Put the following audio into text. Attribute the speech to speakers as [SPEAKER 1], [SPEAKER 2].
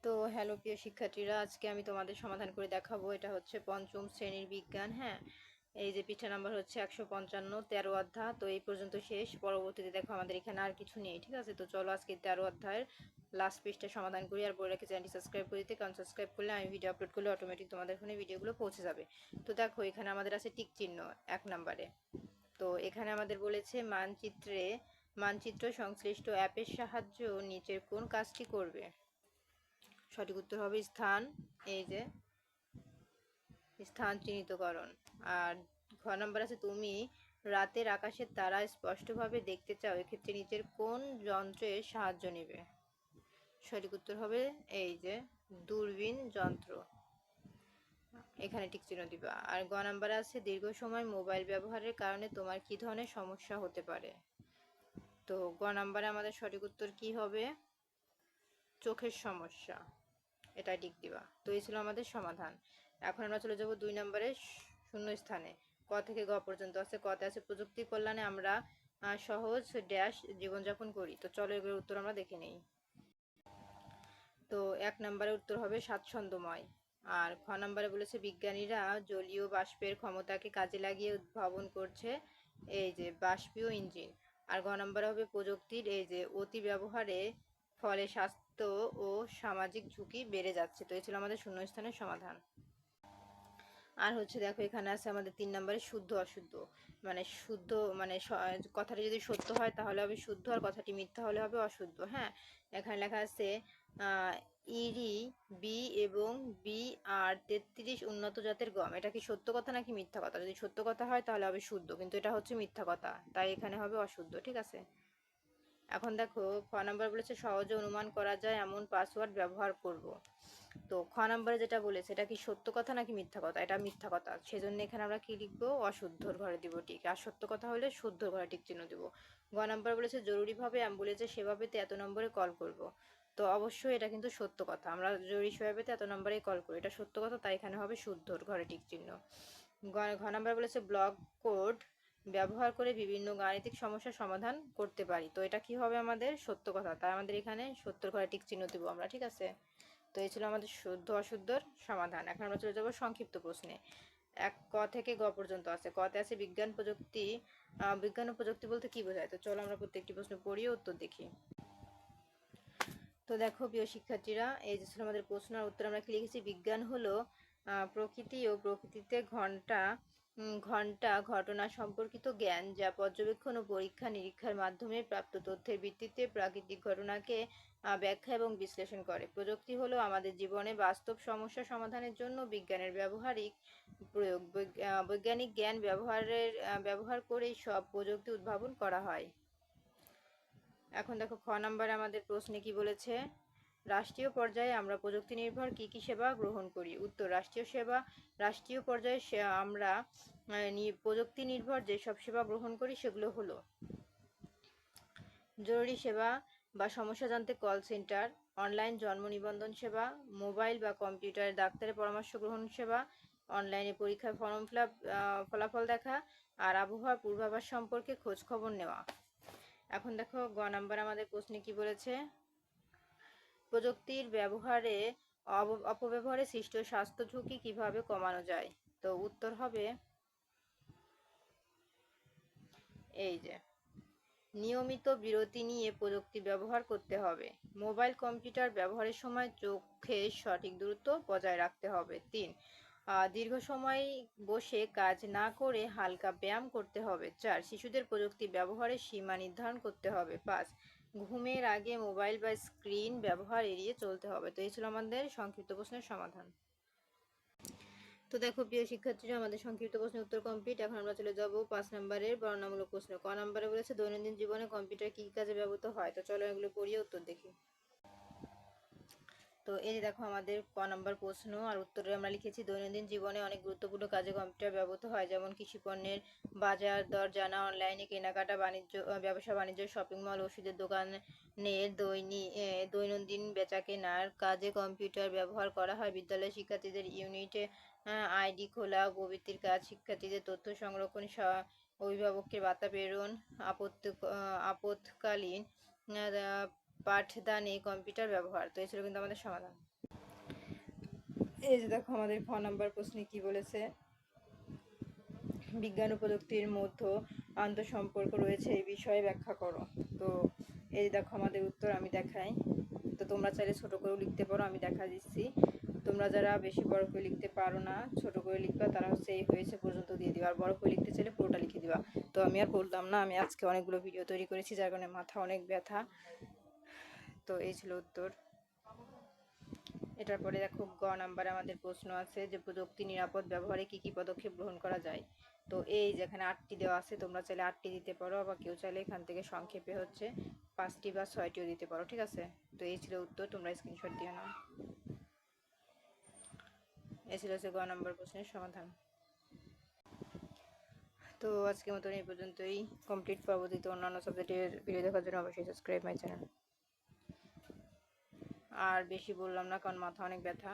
[SPEAKER 1] তো হ্যালো প্রিয় শিক্ষার্থীরা, আজকে আমি তোমাদের সমাধান করে দেখাবো। এটা হচ্ছে পঞ্চম শ্রেণীর বিজ্ঞান। হ্যাঁ, এই যে পৃষ্ঠা নাম্বার হচ্ছে 155, 13 অধ্যায়। তো এই পর্যন্ত শেষ। পরবর্তীতে দেখো আমাদের এখানে আর কিছু নেই, ঠিক আছে? তো চলো আজকে 13 অধ্যায়ের লাস্ট পৃষ্ঠা সমাধান করি। আর বলে রেখে চ্যানেলটি সাবস্ক্রাইব করে দিতে, কারণ সাবস্ক্রাইব করলে আমি ভিডিও আপলোড করলে অটোমেটিক তোমাদের ফোনে ভিডিওগুলো পৌঁছে যাবে। তো দেখো এখানে আমাদের আছে টিক চিহ্ন 1 নম্বরে। তো এখানে আমাদের বলেছে মানচিত্র সংশ্লিষ্ট অ্যাপের সাহায্যে নিচের কোন কাজটি করবে? সঠিক উত্তর হবে স্থান, এই যে স্থান চিহ্নিতকরণ। আর ঘ নাম্বার আছে তুমি রাতের আকাশের তারা স্পষ্টভাবে দেখতে চাও, এক্ষেত্রে নিচের কোন যন্ত্রের সাহায্য নেবে? সঠিক উত্তর হবে এই যে দূরবীন যন্ত্র। এখানে টিক চিহ্ন দিবা। আর গ নাম্বার আছে দীর্ঘ সময় মোবাইল ব্যবহারের কারণে তোমার কি ধরনের সমস্যা হতে পারে? তো গ নাম্বারে আমাদের সঠিক উত্তর কি হবে? চোখের সমস্যা। এটা টিক দিবা। তো এই ছিল আমাদের সমাধান। এখন আমরা চলে যাব 2 নম্বরের শূন্য স্থানে। ক থেকে গ পর্যন্ত আছে। কতে আছে প্রযুক্তি কল্যাণে আমরা সহজ ড্যাশ জীবনযাপন করি। তো চলো এগুলোর উত্তর আমরা দেখে নেই। তো 1 নম্বরের উত্তর হবে স্বাচ্ছন্দ্যময়। আর খ নম্বরে বলেছে বিজ্ঞানীরা জলীয় বাষ্পের ক্ষমতাকে কাজে লাগিয়ে উদ্ভাবন করছে এই যে বাষ্পীয় ইঞ্জিন। আর গ নম্বরে হবে প্রযুক্তির এই যে অতি ব্যবহারে ফলে স্বাস্থ্য ও সামাজিক ঝুঁকি বেড়ে যাচ্ছে। তো এই ছিল আমাদের শূন্যস্থানের সমাধান। আর হচ্ছে দেখো এখানে আছে আমাদের 3 নম্বরে শুদ্ধ অশুদ্ধ। মানে শুদ্ধ মানে কথাটি যদি সত্য হয় তাহলে হবে শুদ্ধ, আর কথাটি মিথ্যা হলে হবে অশুদ্ধ। হ্যাঁ, এখানে লেখা আছে ইরি বি এবং বি আর 33 উন্নত জাতের গম। এটা কি সত্য কথা নাকি মিথ্যা কথা? যদি সত্য কথা হয় তাহলে হবে শুদ্ধ, কিন্তু এটা হচ্ছে মিথ্যা কথা, তাই এখানে হবে অশুদ্ধ। ঠিক আছে, এখন দেখো খ নাম্বার বলেছে সহজে অনুমান করা যায় এমন পাসওয়ার্ড ব্যবহার করব। তো খ নাম্বারে যেটা বলেছে এটা কি সত্য কথা নাকি মিথ্যা কথা? এটা মিথ্যা কথা, সেজন্য এখানে আমরা কি লিখবো? অশুদ্ধর ঘরে দিব টিক। আর সত্য কথা হলে শুদ্ধ ঘরে টিক চিহ্ন দিব। গ নাম্বার বলেছে জরুরিভাবে অ্যাম্বুলেন্সের সেবা পেতে এত নম্বরে কল করব। তো অবশ্যই এটা কিন্তু সত্য কথা, আমরা জরুরি সেবা পেতে এত নম্বরেই কল করি, এটা সত্য কথা, তাই এখানে হবে শুদ্ধর ঘরে টিক চিহ্ন। ঘ নাম্বার বলেছে ব্লক কোড ব্যবহার করে বিভিন্ন গাণিতিক সমস্যার সমাধান করতে পারি। তো এটা কি হবে? আমাদের সত্য কথা, তাই আমাদের এখানে সত্যর ঘরে টিক চিহ্ন দিব আমরা। ঠিক আছে, তো এই ছিল আমাদের শুদ্ধ অশুদ্ধর সমাধান। এখন আমরা চলে যাব সংক্ষিপ্ত প্রশ্নে। ক থেকে গ পর্যন্ত আছে। কতে আছে বিজ্ঞান ও প্রযুক্তি বলতে কি বোঝায়? তো চলো আমরা প্রত্যেকটি প্রশ্ন পড়ি ও উত্তর দেখি। তো দেখো প্রিয় শিক্ষার্থীরা, এই যে ছিল আমাদের প্রশ্ন আর উত্তর। আমরা কি লিখেছি? বিজ্ঞান হলো প্রকৃতি ও প্রকৃতিতে ঘন্টা ঘটনা সম্পর্কিত জ্ঞান, যা পর্যবেক্ষণ ও পরীক্ষা নিরীক্ষার মাধ্যমে প্রাপ্ত তথ্যের ভিত্তিতে প্রাকৃতিক ঘটনাকে ব্যাখ্যা এবং বিশ্লেষণ করে। প্রযুক্তি হলো আমাদের জীবনে বাস্তব সমস্যা সমাধানের জন্য বিজ্ঞানের ব্যবহারিক প্রয়োগ। বৈজ্ঞানিক জ্ঞান ব্যবহার করেই সব প্রযুক্তি উদ্ভাবন করা হয়। এখন দেখো খ নাম্বারে আমাদের প্রশ্নে কি বলেছে? রাষ্ট্রীয় পর্যায়ে আমরা প্রযুক্তি নির্ভর কি কি সেবা গ্রহণ করি? উত্তর রাষ্ট্রীয় পর্যায়ে আমরা প্রযুক্তি নির্ভর যেসব সেবা গ্রহণ করি সেগুলো হলো জরুরি সেবা বা সমস্যা জানতে কল সেন্টার, অনলাইন জন্ম নিবন্ধন সেবা, মোবাইল বা কম্পিউটারে ডাক্তারের পরামর্শ গ্রহণ সেবা, অনলাইনে পরীক্ষার ফলাফল দেখা, আর আবহাওয়ার পূর্বাভাস সম্পর্কে খোঁজ খবর নেওয়া। এখন দেখো গ নাম্বার আমাদের প্রশ্নে কি বলেছে? প্রযুক্তির অপব্যবহারে সৃষ্ট স্বাস্থ্য ঝুঁকি কিভাবে কমানো যায়? তো উত্তর হবে এই যে নিয়মিত বিরতি নিয়ে প্রযুক্তি ব্যবহার করতে হবে। মোবাইল কম্পিউটার ব্যবহারের সময় চোখের সঠিক দূরত্ব বজায় রাখতে হবে। 3, দীর্ঘ সময় বসে কাজ না করে হালকা ব্যায়াম করতে হবে। 4, শিশুদের প্রযুক্তি ব্যবহারের সীমা নির্ধারণ করতে হবে। 5, ঘুমের আগে মোবাইল বা স্ক্রিন ব্যবহার এড়িয়ে চলতে হবে। তো এই ছিল আমাদের সংক্ষিপ্ত প্রশ্নের সমাধান। তো দেখো প্রিয় শিক্ষার্থীরা, আমাদের সংক্ষিপ্ত প্রশ্নের উত্তর কমপ্লিট। এখন আমরা চলে যাব 5 নম্বরের বর্ণনামূলক প্রশ্ন। ক নম্বরে বলেছে দৈনন্দিন জীবনে কম্পিউটার কি কাজে ব্যবহৃত হয়? তো চলো এগুলো পড়িয়ে উত্তর দেখি। তো এই যে দেখো আমাদের ক নম্বর প্রশ্ন আর উত্তরে আমরা লিখেছি দৈনন্দিন জীবনে অনেক গুরুত্বপূর্ণ কাজে কম্পিউটার ব্যবহৃত হয়, যেমন কৃষি পণ্যের বাজার দর জানা, অনলাইনে কেনাকাটা, ব্যবসা বাণিজ্য, শপিং মল, ওষুধের দোকানের দৈনন্দিন বেচাকেনার কাজে কম্পিউটার ব্যবহার করা হয়। বিদ্যালয় শিক্ষার্থীদের ইউনিটে আইডি খোলা প্রভৃতির কাজ, শিক্ষার্থীদের তথ্য সংরক্ষণ, অভিভাবককে বার্তা প্রেরণ, আপৎকালীন পাঠদানে কম্পিউটার ব্যবহার। তো এই ছিল কিন্তু আমাদের সমাধান। এই যে দেখো আমাদের খ নাম্বার প্রশ্নে কি বলেছে, বিজ্ঞান ও প্রযুক্তির মধ্যে আন্তঃসম্পর্ক রয়েছে এই বিষয়ে ব্যাখ্যা করো। তো এই দেখো আমাদের উত্তর আমি দেখাই। তো তোমরা চাইলে ছোট করেও লিখতে পারো, আমি দেখা দিচ্ছি। তোমরা যারা বেশি বড় করে লিখতে পারো না, ছোট করে লিখবা, তারা হচ্ছে এই হয়েছে পর্যন্ত দিয়ে দিবা, আর বড় করে লিখতে চাইলে পুরোটা লিখে দিবা। তো আমি আর বললাম না, আমি আজকে অনেকগুলো ভিডিও তৈরি করেছি যার কারণে মাথা অনেক ব্যথা। তো এই ছিল উত্তর। এটার পরে দেখো গ নাম্বারে আমাদের প্রশ্ন আছে যে প্রযুক্তি নিরাপদ ব্যবহারে কি কি পদক্ষেপ গ্রহণ করা যায়। তো এই যেখানে 8টি দেওয়া আছে, তোমরা চাইলে 8টি দিতে পারো, আবার কেউ চাইলে এখান থেকে সংক্ষেপে হচ্ছে 5টি বা 6টিও দিতে পারো, ঠিক আছে। তো এই ছিল উত্তর, তোমরা স্ক্রিনশট দিয়ে নাও। এই ছিল হচ্ছে গ নাম্বার প্রশ্নের সমাধান। তো আজকের মতন এই পর্যন্তই কমপ্লিট। পরবর্তীতে অন্যান্য সাবজেক্টের ভিডিও দেখার জন্য অবশ্যই সাবস্ক্রাইব মাই চ্যানেল। আর বেশি বললাম না কারণ মাথা অনেক ব্যথা।